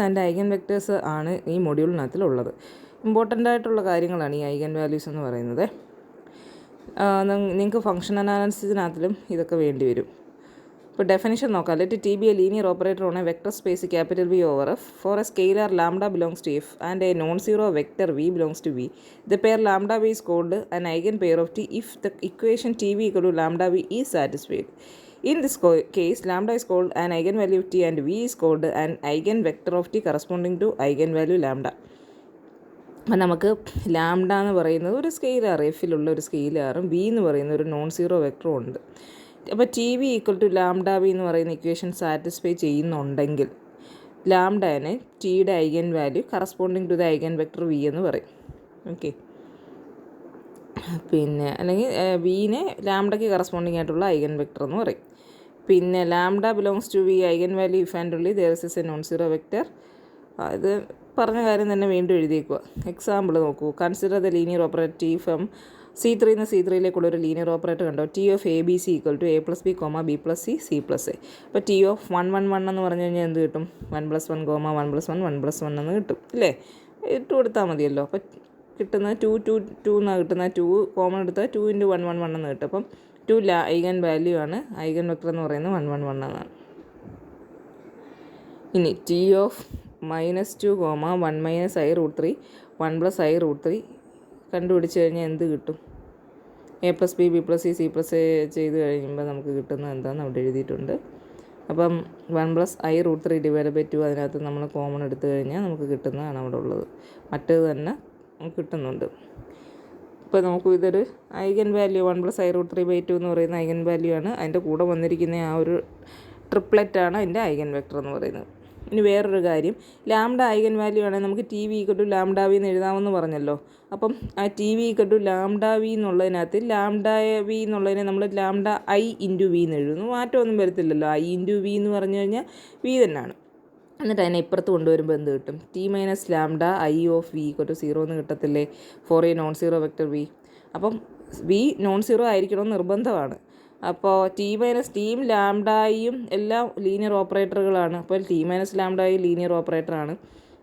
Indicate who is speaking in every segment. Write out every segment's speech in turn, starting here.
Speaker 1: And eigen vectors ആണ് ഈ മൊഡ്യൂളിനകത്തിലുള്ളത്. Important ആയിട്ടുള്ള കാര്യങ്ങളാണ് ഈ ഐഗൻ വാല്യൂസ് എന്ന് പറയുന്നത്. നിങ്ങൾക്ക് ഫംഗ്ഷൻ അനാലിസിസിനകത്തിലും ഇതൊക്കെ വേണ്ടി വരും. ഇപ്പോൾ ഡെഫിനിഷൻ നോക്കാം. Let T be a linear operator on a vector space capital V over F for a scalar lambda belongs to F and a non zero vector v belongs to V. The pair lambda v is called an eigen pair of t if the equation tv equal to lambda v is satisfied. In this case, lambda is called an eigenvalue of t and v is called an eigenvector of t corresponding to eigenvalue lambda. അപ്പം നമുക്ക് lambda എന്ന് പറയുന്നത് ഒരു scalar, എഫിലുള്ള ഒരു സ്കെയിലാറും V എന്ന് പറയുന്ന ഒരു non zero വെക്ടറും ഉണ്ട്. അപ്പോൾ T V equal to lambda V എന്ന് പറയുന്ന ഇക്വേഷൻ സാറ്റിസ്ഫൈ ചെയ്യുന്നുണ്ടെങ്കിൽ ലാംഡനെ ടിയുടെ eigen value corresponding to the eigen vector V എന്ന് പറയും. ഓക്കെ, പിന്നെ അല്ലെങ്കിൽ വിനെ ലാംഡയ്ക്ക് കറസ്പോണ്ടിങ് ആയിട്ടുള്ള ഐഗൻ വെക്ടർ എന്ന് പറയും. പിന്നെ lambda belongs to V eigen value if and only there is a non zero vector. ഇത് പറഞ്ഞ കാര്യം തന്നെ വീണ്ടും എഴുതിയേക്കുക. എക്സാമ്പിൾ നോക്കൂ. Consider the linear operator T from C3 നിന്ന് C3യിലേക്കുള്ള ഒരു ലീനിയർ ഓപ്പറേറ്റർ കണ്ടോ. T of A B C equal to A plus B comma B plus C C plus A. അപ്പോൾ ടി ഓഫ് 1 1 1 എന്ന് പറഞ്ഞു കഴിഞ്ഞാൽ എന്ത് കിട്ടും? 1+1 കോമ 1+1 1+1 എന്ന് കിട്ടും അല്ലേ? ഇട്ട് കൊടുത്താൽ മതിയല്ലോ. അപ്പോൾ കിട്ടുന്നത് 2 2 2 എന്നാണ് കിട്ടുന്നത്. 2 കോമൺ എടുത്താൽ 2 × 1 1 1 എന്ന് കിട്ടും. അപ്പം 2 ഐഗൻ വാല്യൂ ആണ്. ഐഗൻ വെക്ടർ എന്ന് പറയുന്നത് 1 1 1 എന്നാണ്. ഇനി T of -2 comma 1 - i√3 1 + i√3 കണ്ടുപിടിച്ച് കഴിഞ്ഞാൽ എന്ത് കിട്ടും? A plus B B plus C C plus A ചെയ്ത് കഴിയുമ്പോൾ നമുക്ക് കിട്ടുന്നത് എന്താണെന്ന് അവിടെ എഴുതിയിട്ടുണ്ട്. അപ്പം 1 + i√3 / 2 അതിനകത്ത് നമ്മൾ കോമൺ എടുത്തു കഴിഞ്ഞാൽ നമുക്ക് കിട്ടുന്നതാണ് അവിടെ ഉള്ളത്. മറ്റേത് തന്നെ കിട്ടുന്നുണ്ട്. ഇപ്പോൾ നോക്കൂ, ഇതൊരു ഐഗൻ വാല്യൂ 1 + i√3/2 എന്ന് പറയുന്ന ഐഗൻ വാല്യൂ ആണ്. അതിൻ്റെ കൂടെ വന്നിരിക്കുന്ന ആ ഒരു ട്രിപ്ലെറ്റാണ് അതിൻ്റെ ഐഗൻ വെക്ടർ എന്ന് പറയുന്നത്. ഇനി വേറൊരു കാര്യം, ലാംഡ ഐഗൻ വാല്യൂ ആണെങ്കിൽ നമുക്ക് T V equal to lambda V എന്ന് എഴുതാമെന്ന് പറഞ്ഞല്ലോ. അപ്പം ആ T V equal to lambda V എന്നുള്ളതിനകത്ത് ലാംഡ വി എന്നുള്ളതിനെ നമ്മൾ ലാംഡ ഐ ഇൻറ്റു വി എന്ന് എഴുതുന്നു. മാറ്റമൊന്നും വരത്തില്ലല്ലോ. ഐ ഇൻറ്റു വി എന്ന് പറഞ്ഞു കഴിഞ്ഞാൽ വി തന്നെയാണ്. എന്നിട്ട് അതിനെ ഇപ്പുറത്ത് കൊണ്ടുവരുമ്പോൾ എന്ത് കിട്ടും? T minus lambda I of V equal to 0 എന്ന് കിട്ടത്തില്ലേ for a non zero vector V. അപ്പം വി നോൺ സീറോ ആയിരിക്കണമെന്ന് നിർബന്ധമാണ്. അപ്പോൾ ടി മൈനസ് ടിയും ലാംഡായും എല്ലാം ലീനിയർ ഓപ്പറേറ്ററുകളാണ്. അപ്പോൾ ടി മൈനസ് ലാംഡായി ലീനിയർ ഓപ്പറേറ്ററാണ്.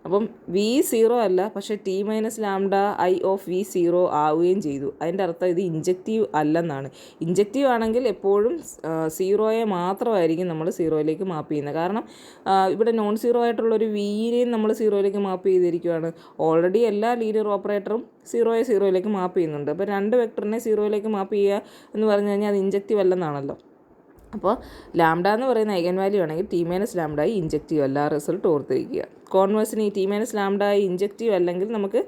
Speaker 1: അപ്പം വി 0 അല്ല, പക്ഷേ T minus lambda I of V 0 ആവുകയും ചെയ്തു. അതിൻ്റെ അർത്ഥം ഇത് ഇൻജക്റ്റീവ് അല്ലെന്നാണ്. ഇൻജക്റ്റീവ് ആണെങ്കിൽ എപ്പോഴും 0യെ മാത്രമായിരിക്കും നമ്മൾ 0യിലേക്ക് മാപ്പ് ചെയ്യുന്നത്. കാരണം ഇവിടെ നോൺ സീറോ ആയിട്ടുള്ളൊരു വിനെയും നമ്മൾ 0യിലേക്ക് മാപ്പ് ചെയ്തിരിക്കുകയാണ്. ഓൾറെഡി എല്ലാ ലീനിയർ ഓപ്പറേറ്ററും 0യിലേക്ക് മാപ്പ് ചെയ്യുന്നുണ്ട്. അപ്പോൾ 2 വെക്ടറിനെ 0യിലേക്ക് മാപ്പ് ചെയ്യുക എന്ന് പറഞ്ഞു കഴിഞ്ഞാൽ അത് ഇൻജക്റ്റീവ് അല്ലെന്നാണല്ലോ. അപ്പോൾ ലാംഡ എന്ന് പറയുന്ന ഐഗൻ വാല്യൂ ആണെങ്കിൽ ടി മൈനസ് ലാംഡായി ഇൻജക്റ്റീവ് അല്ല. റിസൾട്ട് ഓർത്തിരിക്കുക. കോൺവേഴ്സിന് ഈ ടി മൈനസ് ലാംഡായി ഇൻജക്റ്റീവ് അല്ലെങ്കിൽ നമുക്ക്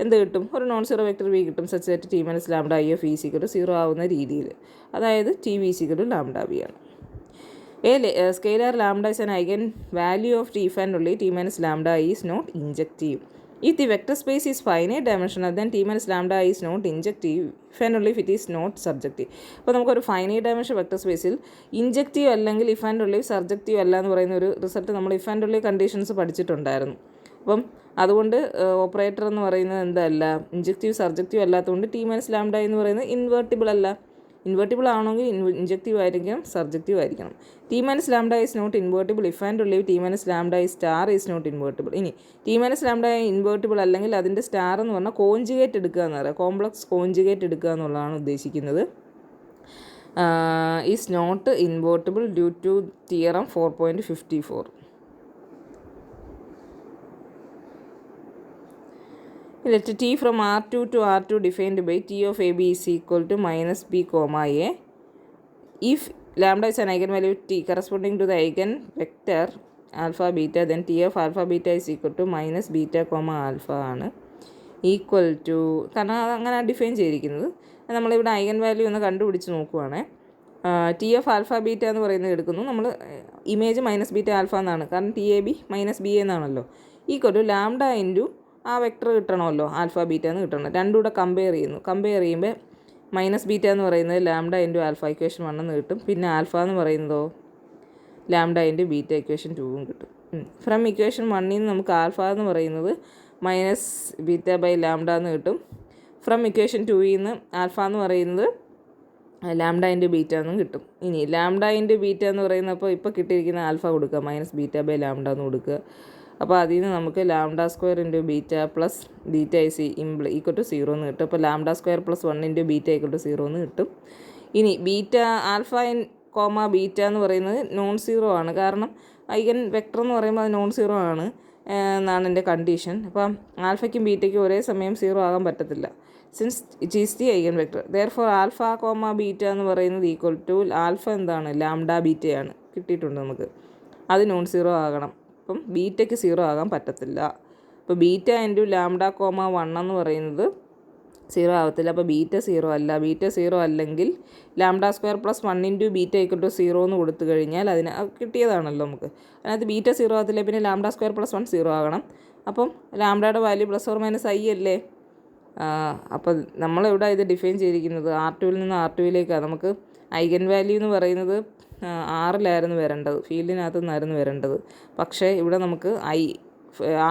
Speaker 1: എന്ത് കിട്ടും? ഒരു നോൺ സീറോ വെക്ടർ വി കിട്ടും. Such that T minus lambda I of V equal to 0 ആവുന്ന രീതിയിൽ. അതായത് T V equal to lambda V ആണ്. Scalar lambda is an eigenvalue of T and only T minus lambda is not injective. If the vector space is finite dimensional, then t minus lambda is not injective if and only if it is not surjective. അപ്പോൾ നമുക്കൊരു finite dimension vector സ്പേസിൽ injective അല്ലെങ്കിൽ if and only surjective അല്ല എന്ന് പറയുന്ന ഒരു result നമ്മൾ if and only conditions പഠിച്ചിട്ടുണ്ടായിരുന്നു. അപ്പം അതുകൊണ്ട് ഓപ്പറേറ്റർ എന്ന് പറയുന്നത് എന്തല്ല, ഇൻജക്റ്റീവ് സർജക്റ്റീവ് അല്ലാത്തതുകൊണ്ട് ടി മൈനസ് ലാംഡ എന്ന് പറയുന്നത് ഇൻവേർട്ടിബിൾ അല്ല. ഇൻവേർട്ടിബിൾ ആണെങ്കിൽ ഇൻജക്റ്റീവ് ആയിരിക്കണം, സർജക്റ്റീവ് ആയിരിക്കണം. T minus lambda is not invertible if and only T minus lambda is star is not invertible. ഇനി ടി മൈനസ് ലാംഡ ഇൻവേർട്ടിബിൾ അല്ലെങ്കിൽ അതിൻ്റെ സ്റ്റാർ എന്ന് പറഞ്ഞാൽ കോഞ്ചുഗേറ്റ് എടുക്കുക എന്ന് പറയാം. കോംപ്ലക്സ് കോഞ്ചുഗേറ്റ് എടുക്കുക എന്നുള്ളതാണ് ഉദ്ദേശിക്കുന്നത്. Is not invertible due to theorem 4.54. Let t from R2 to R2 defined by t of AB is equal to -b, a. If lambda is an eigenvalue t corresponding to the eigen vector alpha beta, then t of alpha beta is equal to -beta, alpha ആണ്. Equal to, കാരണം അങ്ങനെ define ചെയ്തിരിക്കുന്നത്. നമ്മളിവിടെ eigen value ഒന്ന് കണ്ടുപിടിച്ച് നോക്കുവാണേ. T of alpha beta എന്ന് പറയുന്നത് എടുക്കുന്നു. നമ്മൾ ഇമേജ് -beta ആൽഫ എന്നാണ്, കാരണം ടി എ ബി -ba എന്നാണല്ലോ. ഈക്വൽ ടു ലാംഡ ഇൻറ്റു ആ വെക്ടർ കിട്ടണമല്ലോ, ആൽഫ ബീറ്റ എന്ന് കിട്ടണം. രണ്ടും കൂടെ കമ്പയർ ചെയ്യുന്നു. കമ്പയർ ചെയ്യുമ്പോൾ -beta എന്ന് പറയുന്നത് ലാംഡ ഇൻറ്റു ആൽഫ ഇക്വേഷൻ 1 എന്ന് കിട്ടും. പിന്നെ ആൽഫ എന്ന് പറയുന്നതോ ലാംഡ ഇൻറ്റു ബീറ്റ ഇക്വേഷൻ 2 കിട്ടും. ഫ്രം ഇക്വേഷൻ 1ൽ നിന്ന് നമുക്ക് ആൽഫ എന്ന് പറയുന്നത് -beta/λ എന്ന് കിട്ടും. ഫ്രം ഇക്വേഷൻ 2ൽ നിന്ന് ആൽഫ എന്ന് പറയുന്നത് ലാംഡ ഇൻറ്റു ബീറ്റ എന്നും കിട്ടും. ഇനി ലാംഡ ഇൻറ്റു ബീറ്റ എന്ന് പറയുന്നപ്പോൾ ഇപ്പോൾ കിട്ടിയിരിക്കുന്ന ആൽഫ കൊടുക്കുക, -beta/λ എന്ന് കൊടുക്കുക. അപ്പോൾ അതിൽ നിന്ന് നമുക്ക് lambda square into beta plus beta is equal to 0 എന്ന് കിട്ടും. അപ്പോൾ lambda square plus 1 into beta equal to 0 എന്ന് കിട്ടും. ഇനി ബീറ്റ ആൽഫ ബീറ്റ എന്ന് പറയുന്നത് നോൺ സീറോ ആണ്. കാരണം ഐഗൻ വെക്ടർ എന്ന് പറയുമ്പോൾ അത് നോൺ സീറോ ആണ് എന്നാണ് എൻ്റെ കണ്ടീഷൻ. അപ്പം ആൽഫയ്ക്കും ബീറ്റയ്ക്കും ഒരേ സമയം 0 ആകാൻ പറ്റത്തില്ല. Since it is the eigen vector, therefore alpha beta എന്ന് പറയുന്നത് ഈക്വൽ ടു ആൽഫ എന്താണ്, ലാംഡ ബീറ്റയാണ് കിട്ടിയിട്ടുണ്ട് നമുക്ക്. അത് നോൺ സീറോ ആകണം. അപ്പം ബീറ്റയ്ക്ക് 0 ആകാൻ പറ്റത്തില്ല. അപ്പോൾ ബീറ്റ ഇൻറ്റു ലാംഡ 1 എന്ന് പറയുന്നത് 0 ആവത്തില്ല. അപ്പോൾ ബീറ്റ 0 അല്ല. ബീറ്റ 0 അല്ലെങ്കിൽ lambda square plus 1 into beta equal to 0 എന്ന് കൊടുത്തു കഴിഞ്ഞാൽ അതിന് കിട്ടിയതാണല്ലോ നമുക്ക്. അതിനകത്ത് ബീറ്റ 0 ആകത്തില്ല, പിന്നെ ലാംഡ സ്ക്വയർ പ്ലസ് 1 0 ആകണം. അപ്പം ലാംഡയുടെ value plus or minus I അല്ലേ. അപ്പോൾ നമ്മളിവിടെ ഇത് ഡിഫൈൻ ചെയ്തിരിക്കുന്നത് R2 നിന്ന് R2യിലേക്കാണ്. നമുക്ക് ഐഗൻ വാല്യൂ എന്ന് പറയുന്നത് R-ലായിരുന്നു വരേണ്ടത്, ഫീൽഡിനകത്തു നിന്നായിരുന്നു വരേണ്ടത്. പക്ഷേ ഇവിടെ നമുക്ക്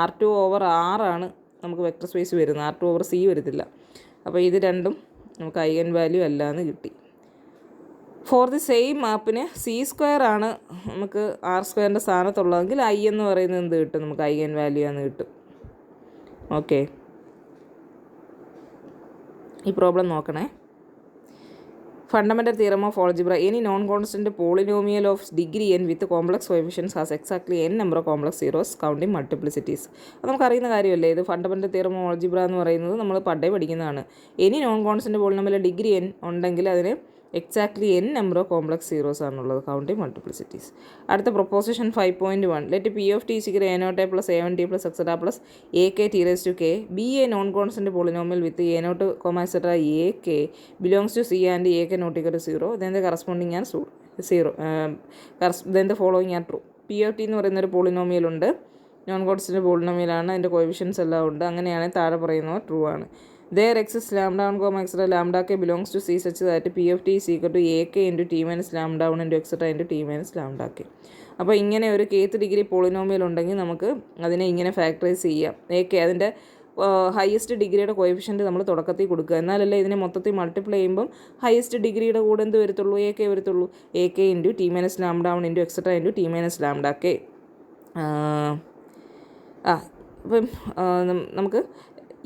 Speaker 1: R2 ഓവർ R ആണ് നമുക്ക് വെക്ടർ സ്പേസ് വരുന്നത്, R2 ഓവർ C വരത്തില്ല. അപ്പോൾ ഇത് രണ്ടും നമുക്ക് ഐഗൻ വാല്യൂ അല്ല എന്ന് കിട്ടി. ഫോർ ദി സെയിം മാപ്പിന് C² ആണ് നമുക്ക് R² സ്ഥാനത്തുള്ളതെങ്കിൽ I എന്ന് പറയുന്നത് എന്ത് കിട്ടും, നമുക്ക് ഐഗൻ വാല്യൂ എന്ന് കിട്ടും. ഓക്കെ, ഈ പ്രോബ്ലം നോക്കണേ. Fundamental theorem of algebra, any non constant polynomial of degree n with complex coefficients has exactly n number of complex zeros counting multiplicities. അത് നമുക്കറിയുന്ന കാര്യമല്ലേ. ഇത് ഫണ്ടമെൻ്റൽ തിയറം ഓഫ് ഓൾജിബ്ര എന്ന് പറയുന്നത് നമ്മൾ പണ്ടേ പഠിക്കുന്നതാണ്. Any non constant polynomial degree n ഉണ്ടെങ്കിൽ അതിന് exactly n number of complex zeros ആണുള്ളത്, കൗണ്ടിങ് മൾട്ടിപ്ലിസിറ്റീസ്. അടുത്ത proposition 5.1, let P of T സിക്കർ a0 plus a1t plus etcetera plus ak t raised to k be a non constant polynomial with a0, etcetera ak belongs to c and ak not equal to 0, then the corresponding are 0, then the following are true. P of T എന്ന് പറയുന്നൊരു polynomial ഉണ്ട്, non constant പോളിനോമിയലാണ്, അതിൻ്റെ coefficients എല്ലാം ഉണ്ട്. അങ്ങനെയാണെങ്കിൽ താഴെ പറയുന്നത് ട്രൂ ആണ്. There exists lambda 1, etc. lambda k belongs to C such that P of t is equal to ak into t minus lambda 1 into etc. into t minus lambda k. അപ്പോൾ ഇങ്ങനെ ഒരു kth degree polynomial ഉണ്ടെങ്കിൽ നമുക്ക് അതിനെ ഇങ്ങനെ factorise ചെയ്യാം. ak അതിൻ്റെ highest ഡിഗ്രിയുടെ കോഎഫിഷ്യൻറ്റ് നമ്മൾ തുടക്കത്തിൽ കൊടുക്കുക, എന്നാലല്ലേ ഇതിനെ മൊത്തത്തിൽ മൾട്ടിപ്ലൈ ചെയ്യുമ്പം ഹയസ്റ്റ് ഡിഗ്രിയുടെ കൂടെ എന്ത് വരത്തുള്ളൂ, ak വരത്തുള്ളൂ. ak into T minus lambda 1 into etcetera into T minus lambda k. അപ്പം നമുക്ക്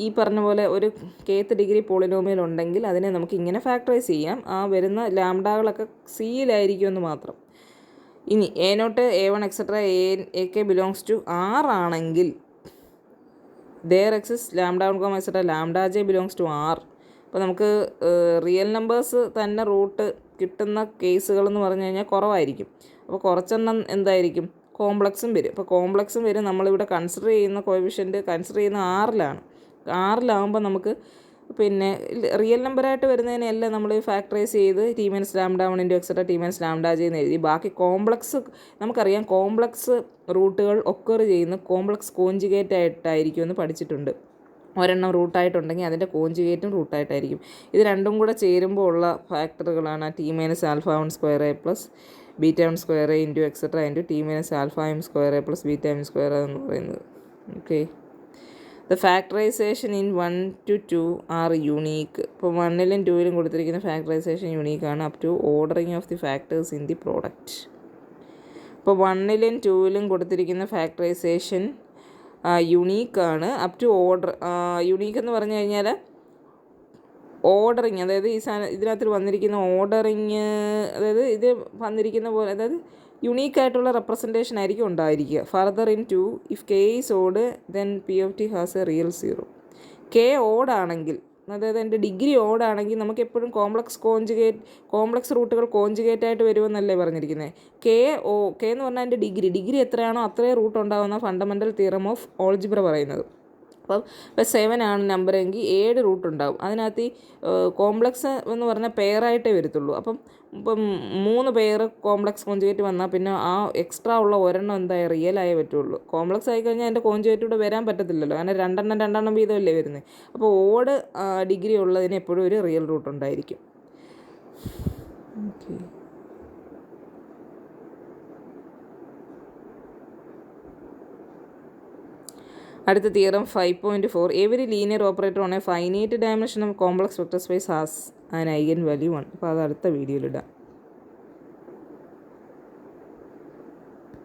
Speaker 1: ഈ പറഞ്ഞ പോലെ ഒരു kth ഡിഗ്രി പോളിനോമിയൽ ഉണ്ടെങ്കിൽ അതിനെ നമുക്ക് ഇങ്ങനെ ഫാക്ടറൈസ് ചെയ്യാം. ആ വരുന്ന ലാംഡകളൊക്കെ സിയിലായിരിക്കുമെന്ന് മാത്രം. ഇനി a0, a1, etcetera ak belongs to R ആണെങ്കിൽ there exists lambda 1, etcetera lambda j belongs to R. അപ്പോൾ നമുക്ക് റിയൽ നമ്പേഴ്സ് തന്നെ റൂട്ട് കിട്ടുന്ന കേസുകൾ എന്ന് പറഞ്ഞു കഴിഞ്ഞാൽ കുറവായിരിക്കും. അപ്പോൾ കുറച്ചെണ്ണം എന്തായിരിക്കും, കോംപ്ലക്സും വരും. അപ്പോൾ കോംപ്ലക്സും വരും. നമ്മളിവിടെ കൺസിഡർ ചെയ്യുന്ന കോഎഫിഷ്യൻറ്റ് കൺസിഡർ ചെയ്യുന്ന ആറിലാകുമ്പോൾ നമുക്ക് പിന്നെ റിയൽ നമ്പറായിട്ട് വരുന്നതിനെല്ലാം നമ്മൾ ഫാക്ടറൈസ് ചെയ്ത് T minus lambda 1 into etcetera T minus lambda j എന്ന് എഴുതി. ബാക്കി കോംപ്ലക്സ് നമുക്കറിയാം, കോംപ്ലക്സ് റൂട്ടുകൾ ഒക്കർ ചെയ്യുന്ന കോംപ്ലക്സ് കോഞ്ചുഗേറ്റ് ആയിട്ടായിരിക്കും എന്ന് പഠിച്ചിട്ടുണ്ട്. ഒരെണ്ണം റൂട്ടായിട്ടുണ്ടെങ്കിൽ അതിൻ്റെ കോഞ്ചുഗേറ്റും റൂട്ടായിട്ടായിരിക്കും. ഇത് രണ്ടും കൂടെ ചേരുമ്പോൾ ഉള്ള ഫാക്ടറുകളാണ് T minus alpha 1 square a plus beta 1 square a into etcetera into T minus alpha m square a plus beta m square എന്ന് പറയുന്നത്. Okay, the factorisation in 1 to 2 are unique. ഇപ്പോൾ 1ലും 2ലും കൊടുത്തിരിക്കുന്ന ഫാക്ടറൈസേഷൻ യുണീക്കാണ് up to ordering of the factors in the product. ഇപ്പോൾ 1ലും 2ലും കൊടുത്തിരിക്കുന്ന ഫാക്ടറൈസേഷൻ യുണീക്കാണ് അപ് ടു ഓർഡർ. യുണീക്ക് എന്ന് പറഞ്ഞു കഴിഞ്ഞാൽ ഓർഡറിങ്, അതായത് ഇതിനകത്ത് വന്നിരിക്കുന്ന ഓർഡറിങ്, അതായത് ഇത് വന്നിരിക്കുന്ന പോലെ, അതായത് യുണീക്കായിട്ടുള്ള റെപ്രസെൻറ്റേഷൻ ആയിരിക്കും ഉണ്ടായിരിക്കുക. Further in 2, if K is odd then P of T has a real 0. കെ ഓഡാണെങ്കിൽ, അതായത് എൻ്റെ ഡിഗ്രി ഓഡാണെങ്കിൽ നമുക്ക് എപ്പോഴും കോംപ്ലക്സ് റൂട്ടുകൾ കോഞ്ചുഗേറ്റ് ആയിട്ട് വരുമെന്നല്ലേ പറഞ്ഞിരിക്കുന്നത്. കെ എന്ന് പറഞ്ഞാൽ എൻ്റെ ഡിഗ്രി എത്രയാണോ അത്രയും റൂട്ട് ഉണ്ടാകുന്ന ഫണ്ടമെൻ്റൽ തിയറം ഓഫ് ഓൾജിബ്ര പറയുന്നത്. അപ്പം ഇപ്പോൾ 7 ആണ് നമ്പർ എങ്കിൽ 7 റൂട്ട് ഉണ്ടാവും. അതിനകത്ത് ഈ കോംപ്ലക്സ് എന്ന് പറഞ്ഞാൽ പെയറായിട്ടേ വരത്തുള്ളൂ. അപ്പം 3 പെയർ കോംപ്ലക്സ് കോഞ്ചുഗേറ്റ് വന്നാൽ പിന്നെ ആ എക്സ്ട്രാ ഉള്ള ഒരെണ്ണം എന്തായാലും റിയലായേ പറ്റുള്ളൂ. കോംപ്ലക്സ് ആയിക്കഴിഞ്ഞാൽ എൻ്റെ കോഞ്ചുഗേറ്റ് ഇവിടെ വരാൻ പറ്റത്തില്ലല്ലോ, കാരണം രണ്ടെണ്ണം വീതമല്ലേ വരുന്നത്. അപ്പോൾ ഓഡ് ഡിഗ്രി ഉള്ളതിന് എപ്പോഴും ഒരു റിയൽ റൂട്ട് ഉണ്ടായിരിക്കും. ഓക്കെ, അടുത്ത theorem 5.4, every linear operator on A finite dimension of complex vector space has an eigen value 1. അപ്പോൾ അത് അടുത്ത വീഡിയോയിലിടാം.